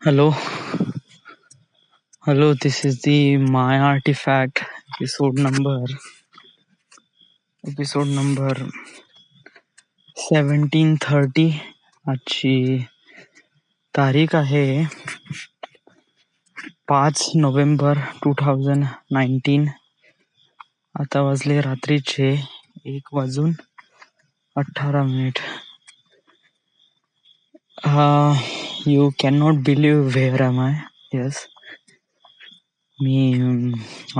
Hello, hello. This is the My Artifact episode number episode number 1730. आजची तारीख आहे 5 November 2019. आता वाजले रात्रीचे 1:18. You cannot believe where am I? Yes, मी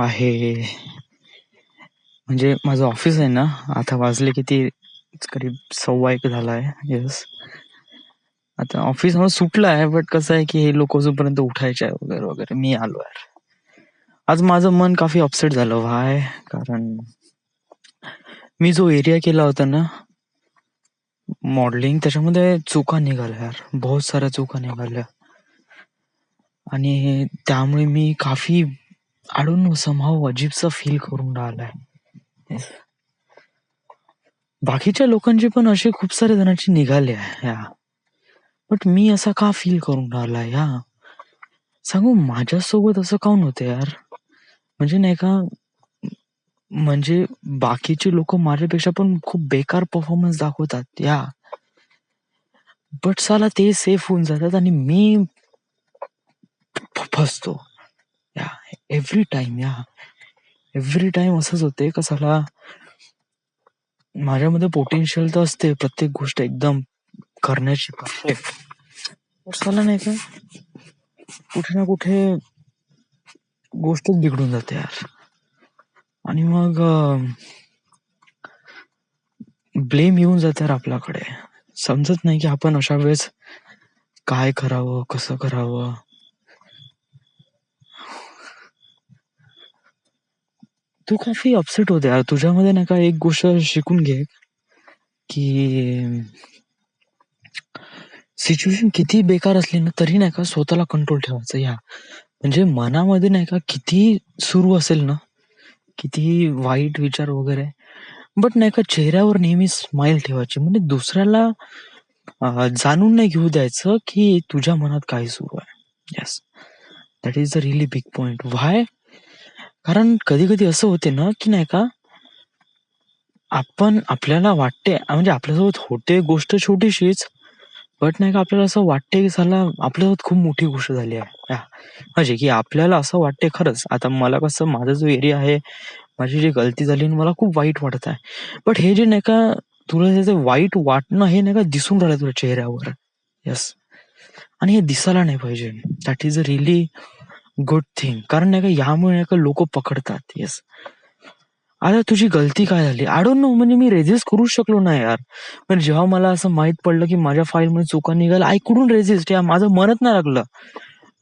आहे म्हणजे माझं ऑफिस आहे ना. आता वाजले किती, करीब 1:15 झाला आहे. येस, आता ऑफिस सुटलं आहे, बट कसं आहे की हे लोक जोपर्यंत उठायचे आहे वगैरे वगैरे मी आलो आहे. आज माझं मन काफी अपसेट झालं. व्हाय? कारण मी जो एरिया केला होता ना मॉडेलिंग, त्याच्यामध्ये चुका निघाल्या यार, बहुत साऱ्या चुका निघाल्या. आणि त्यामुळे मी काफी समहाव अजीबसा फील करून राहिलाय. बाकीच्या लोकांचे पण असे खूप सारे जणांची निघाले आहे, बट मी असा का फील करून राहिलाय सांगू? माझ्यासोबत असं काऊन होतं यार? म्हणजे नाही का, म्हणजे बाकीचे लोक माझ्यापेक्षा पण खूप बेकार परफॉर्मन्स दाखवतात बट साला ते सेफ होऊन जातात आणि मी फसतो एव्हरी टाइम असंच होते का साला. माझ्यामध्ये पोटेन्शियल तर असते प्रत्येक गोष्ट एकदम करण्याची परफेक्ट, बट साला नाही का कुठे ना कुठे गोष्टच बिघडून जाते यार. आणि मग ब्लेम येऊन जाते आपल्याकडे. समजत नाही की आपण अशा वेळेस काय करावं, कसं करावं. तू काफी अपसेट होते यार. तुझ्यामध्ये नाही का एक गोष्ट शिकून घे की सिच्युएशन किती बेकार असली ना तरी नाही का स्वतःला कंट्रोल ठेवायचं. म्हणजे मनामध्ये नाही का किती सुरू असेल ना, किती वाईट विचार वगैरे, बट नाही का चेहऱ्यावर नेहमी स्माइल ठेवायची. म्हणजे दुसऱ्याला जाणून नाही घेऊ द्यायचं की तुझ्या मनात काय सुरू आहे. Yes, that is the really big point. Why? कारण कधी कधी असं होते ना की नाही का आपल्याला वाटते, म्हणजे आपल्यासोबत होते गोष्ट छोटीशीच, बट नाही का आपल्याला असं वाटते की साला आपल्यासोबत खूप मोठी गोष्ट झाली आहे. म्हणजे की आपल्याला असं वाटते खरंच. आता मला कसं, माझा जो एरिया आहे, माझी जी गलती झाली मला खूप वाईट वाटत आहे, बट हे जे नाही का तुला त्याचं वाईट वाटणं हे नाही का दिसून राहिलं तुझ्या चेहऱ्यावर. येस, आणि हे दिसायला नाही पाहिजे. That is a really good thing. कारण नाही का यामुळे नाही का लोक पकडतात. येस, आता तुझी गलती काय झाली आय डोंट नो. म्हणजे मी रेजिस्ट करूच शकलो नाही यार. पण जेव्हा मला असं माहित पडलं की माझ्या फाईलमध्ये चुका निघाल्या, आय कुडंट रेजिस्ट. माझं मनच नाही लागलं.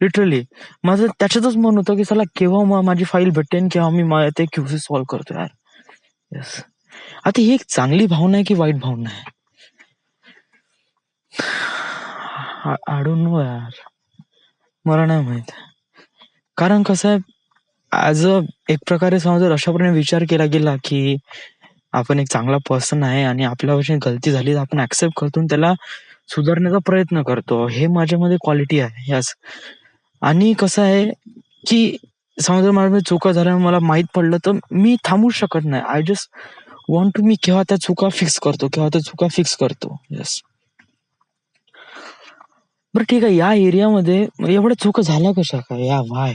लिटरली माझं त्याच्यातच मन होतं की चला केव्हा माझी फाईल भेटते आणि केव्हा मी ते क्यूसी सॉल्व्ह करतो यार. येस, आता ही एक चांगली भावना आहे की वाईट भावना आहे? आय डोंट नो यार, मला नाही माहित. कारण कसं आहे, ऍज एक प्रकारे समजा अशाप्रमाणे विचार केला गेला की आपण एक चांगला पर्सन आहे आणि आपल्यापासून गलती झाली तर आपण ऍक्सेप्ट करतो आणि त्याला सुधारण्याचा प्रयत्न करतो. हे माझ्यामध्ये क्वालिटी आहे. यस, आणि कसं आहे की समजा माझ्या चुका झाल्या, मला माहित पडलं तर मी थांबू शकत नाही. आय जस्ट वॉन्ट टू, मी केव्हा त्या चुका फिक्स करतो. येस, बरं ठीक आहे. या एरियामध्ये एवढ्या चुका झाल्या कशा काय वाय?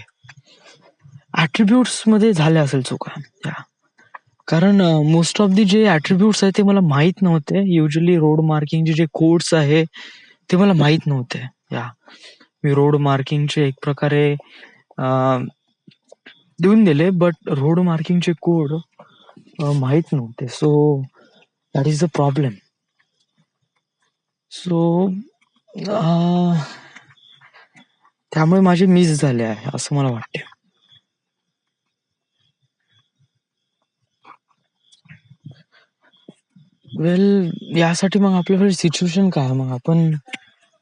ऍट्रिब्यूट्स मध्ये झाल्या असेल चुका. कारण मोस्ट ऑफ दी जे ऍट्रिब्यूट्स आहेत ते मला माहित नव्हते. युजली रोड मार्किंगचे जे कोड्स आहे ते मला माहित नव्हते. मी रोड मार्किंगचे एक प्रकारे देऊन दिले, बट रोड मार्किंगचे कोड माहित नव्हते. So that is the problem. So त्यामुळे माझे मिस झाले आहे असं मला वाटते. वेल, यासाठी मग आपल्याकडे सिच्युएशन काय? मग आपण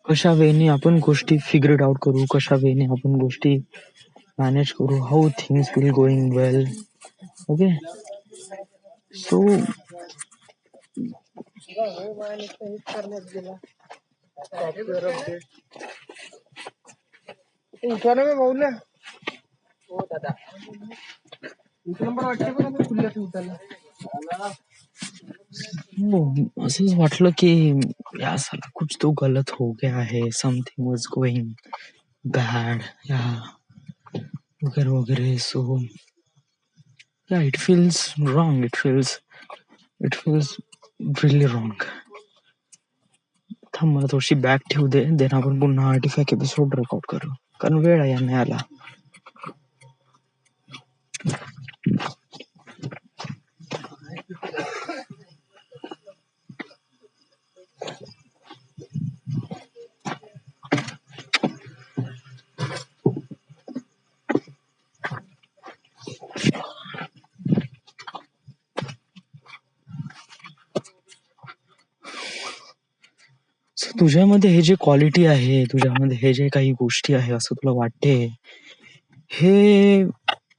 कशा वेने आपण गोष्टी फिगर आउट करू, कशा वेने आपण गोष्टी मॅनेज करू, how things will going well. Okay, so उठा ना भाऊला. हो दादा, एक नंबर वाटते पण आता खुल्यात उठायला. असंच वाटलं की या साला कुछ तो गलत हो गया है, समथिंग वॉज गोइंग बॅड या वगैरे वगैरे. सो या it feels wrong, it feels really wrong. थांब, मला थोडीशी बॅग ठेवू दे, देन आपण पुन्हा आर्टिफॅक्ट एपिसोड रेकॉर्ड करू, कारण वेळ आहे यांना याला. तुझ्यामध्ये हे जे क्वालिटी आहे, तुझ्यामध्ये हे जे काही गोष्टी आहे असं तुला वाटते, हे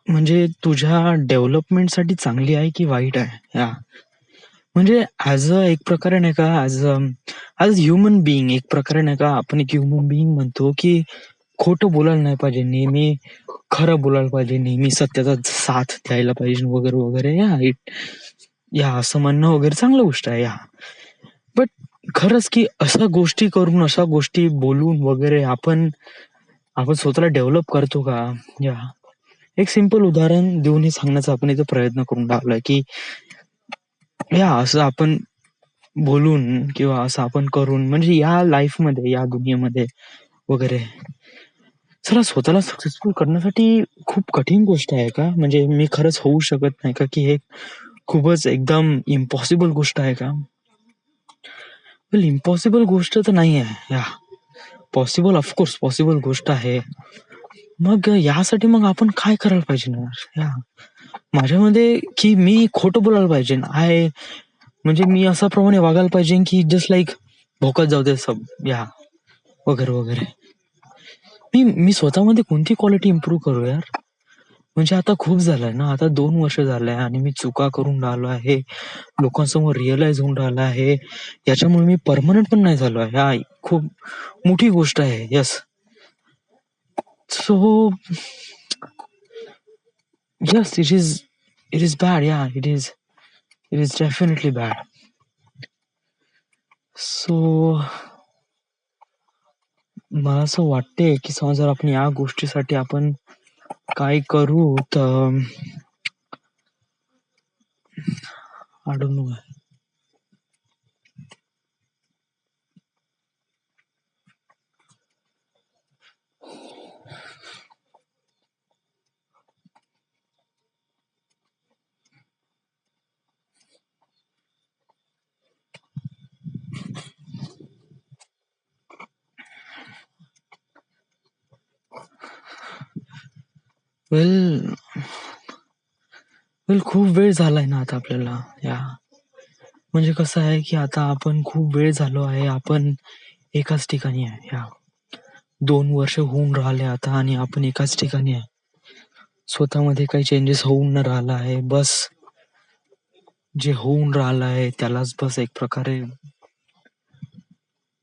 म्हणजे तुझ्या डेव्हलपमेंटसाठी चांगली आहे की वाईट आहे? या म्हणजे ऍज अ एक प्रकारे नाही का, ऍज ह्युमन बिईंग एक प्रकारे नाही का, आपण एक ह्युमन बिईंग म्हणतो की खोटं बोलायला नाही पाहिजे, नेहमी खरं बोलायला पाहिजे, नेहमी सत्याचा साथ द्यायला पाहिजे वगैरे वगैरे. या असं म्हणणं वगैरे चांगलं गोष्ट आहे या. बट खरंच की अशा गोष्टी करून, अशा गोष्टी बोलून वगैरे आपण स्वतःला डेव्हलप करतो का? या एक सिंपल उदाहरण देऊन हे सांगण्याचा आपण इथे प्रयत्न करून राहिलोय की या असं आपण बोलून किंवा असं आपण करून म्हणजे या लाईफमध्ये, या दुनियेमध्ये वगैरे चला स्वतःला सक्सेसफुल करण्यासाठी खूप कठीण गोष्ट आहे का? म्हणजे मी खरंच होऊ शकत नाही का, की हे खूपच एकदम इम्पॉसिबल गोष्ट आहे का? वेल, इम्पॉसिबल गोष्ट तर नाही आहे या. पॉसिबल, ऑफकोर्स पॉसिबल गोष्ट आहे. मग यासाठी मग आपण काय करायला पाहिजे ना या? माझ्यामध्ये की मी खोटं बोलायला पाहिजे आहे, म्हणजे मी असा प्रमाणे वागायला पाहिजे की जस्ट लाईक भोकात जाऊ दे सब या वगैरे वगैरे. मी स्वतःमध्ये कोणती क्वालिटी इम्प्रूव्ह करू यार? म्हणजे आता खूप झालंय ना, आता 2 वर्ष झालंय आणि मी चुका करून राहिलो आहे, लोकांसमोर रिअलाइज होऊन राहिला आहे, याच्यामुळे मी परमनंट पण नाही झालो आहे. हा खूप मोठी गोष्ट आहे. Yes, so yes, it is bad. Yeah it is definitely bad. So मला असं वाटते की समजा जर आपण या गोष्टीसाठी आपण काय करू तर आय डोंट नो. वेल खूप वेळ झालाय ना आता आपल्याला या. म्हणजे कसं आहे की आता आपण खूप वेळ झालो आहे, आपण एकाच ठिकाणी आहे या. 2 वर्ष होऊन राहिले आता आणि आपण एकाच ठिकाणी आहे. स्वतःमध्ये काही चेंजेस होऊन न राहिला आहे. बस जे होऊन राहिलं आहे त्यालाच बस एक प्रकारे,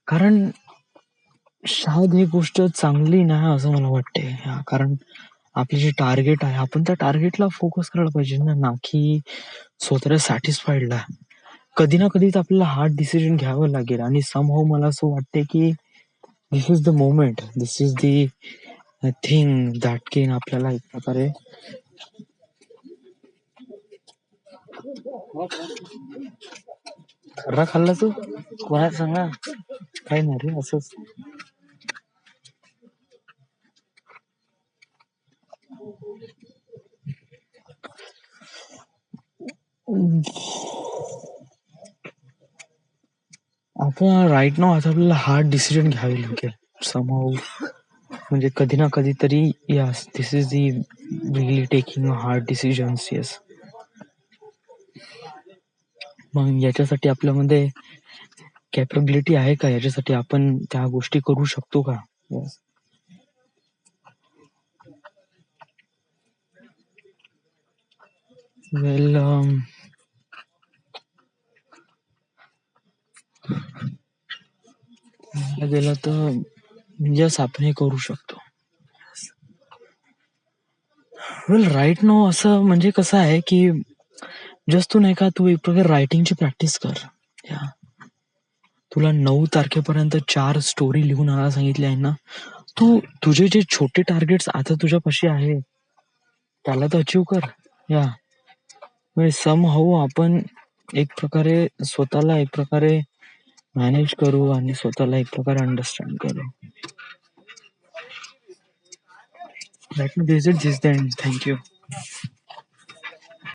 कारण शायद ही गोष्ट चांगली नाही असं मला वाटते. कारण आपले जे टार्गेट आहे, आपण त्या टार्गेटला फोकस करायला पाहिजे ना की स्वतःला सॅटिस्फाईडला. कधी ना कधी आपल्याला हार्ड डिसिजन घ्यावं लागेल आणि समहाऊ मला असं वाटते की this is the moment, this is the thing that can आपल्याला एक प्रकारे. खर्रा खाल्ला तू कोणाला सांगा? काही नाही रे, असंच. आपण राईट नाव आता आपल्याला हार्ड डिसिजन घ्यावे लागेल समहाऊ. म्हणजे कधी ना कधी तरी yes, this is the really taking hard decisions. Yes, मग याच्यासाठी आपल्यामध्ये कॅपेबिलिटी आहे का? याच्यासाठी आपण त्या गोष्टी करू शकतो का? येस. वेल, गेलं तर यस, आपण हे करू शकतो. वेल राईट नो असं म्हणजे कसं आहे की जस्ट तू नाही का तू एक प्रकारे रायटिंगची प्रॅक्टिस कर. या तुला 9 तारखेपर्यंत 4 स्टोरी लिहून आणायला सांगितली आहे ना, तू तुझे जे छोटे टार्गेट्स आता तुझ्यापाशी आहे त्याला तर अचीव कर. या सम हाऊ आपण एक प्रकारे स्वतःला एक प्रकारे मॅनेज करू आणि स्वतःला एक प्रकारे अंडरस्टँड करू. Let me visit this then. Thank you.